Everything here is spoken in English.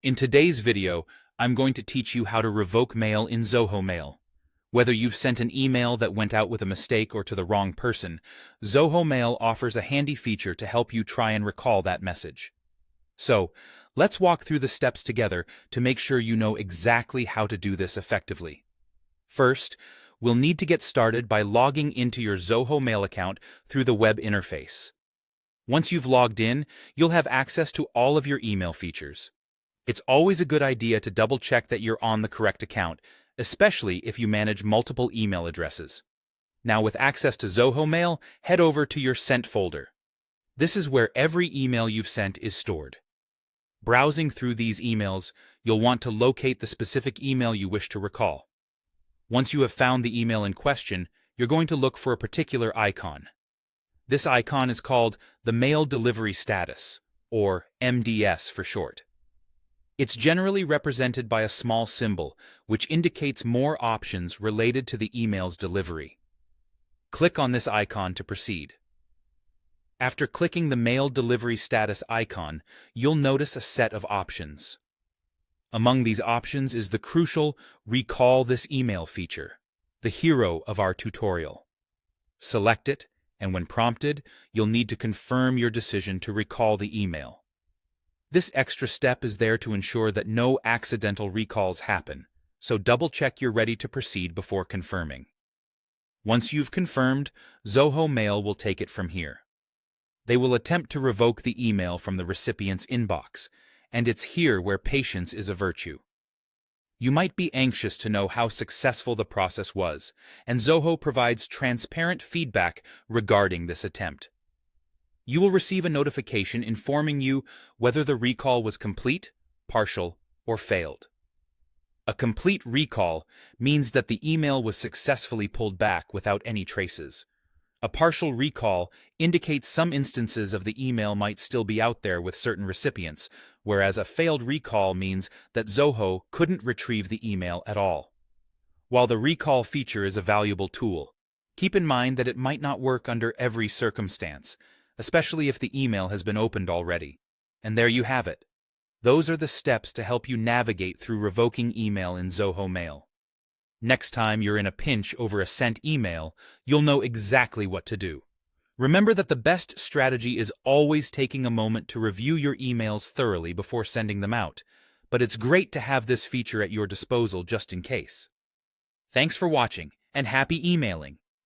In today's video, I'm going to teach you how to revoke mail in Zoho Mail. Whether you've sent an email that went out with a mistake or to the wrong person, Zoho Mail offers a handy feature to help you try and recall that message. So, let's walk through the steps together to make sure you know exactly how to do this effectively. First, we'll need to get started by logging into your Zoho Mail account through the web interface. Once you've logged in, you'll have access to all of your email features. It's always a good idea to double-check that you're on the correct account, especially if you manage multiple email addresses. Now, with access to Zoho Mail, head over to your Sent folder. This is where every email you've sent is stored. Browsing through these emails, you'll want to locate the specific email you wish to recall. Once you have found the email in question, you're going to look for a particular icon. This icon is called the Mail Delivery Status, or MDS for short. It's generally represented by a small symbol, which indicates more options related to the email's delivery. Click on this icon to proceed. After clicking the Mail Delivery Status icon, you'll notice a set of options. Among these options is the crucial Recall this email feature, the hero of our tutorial. Select it, and when prompted, you'll need to confirm your decision to recall the email. This extra step is there to ensure that no accidental recalls happen, so double-check you're ready to proceed before confirming. Once you've confirmed, Zoho Mail will take it from here. They will attempt to revoke the email from the recipient's inbox, and it's here where patience is a virtue. You might be anxious to know how successful the process was, and Zoho provides transparent feedback regarding this attempt. You will receive a notification informing you whether the recall was complete, partial, or failed. A complete recall means that the email was successfully pulled back without any traces. A partial recall indicates some instances of the email might still be out there with certain recipients, whereas a failed recall means that Zoho couldn't retrieve the email at all. While the recall feature is a valuable tool, keep in mind that it might not work under every circumstance, especially if the email has been opened already. And there you have it. Those are the steps to help you navigate through revoking email in Zoho Mail. Next time you're in a pinch over a sent email, you'll know exactly what to do. Remember that the best strategy is always taking a moment to review your emails thoroughly before sending them out, but it's great to have this feature at your disposal just in case. Thanks for watching, and happy emailing!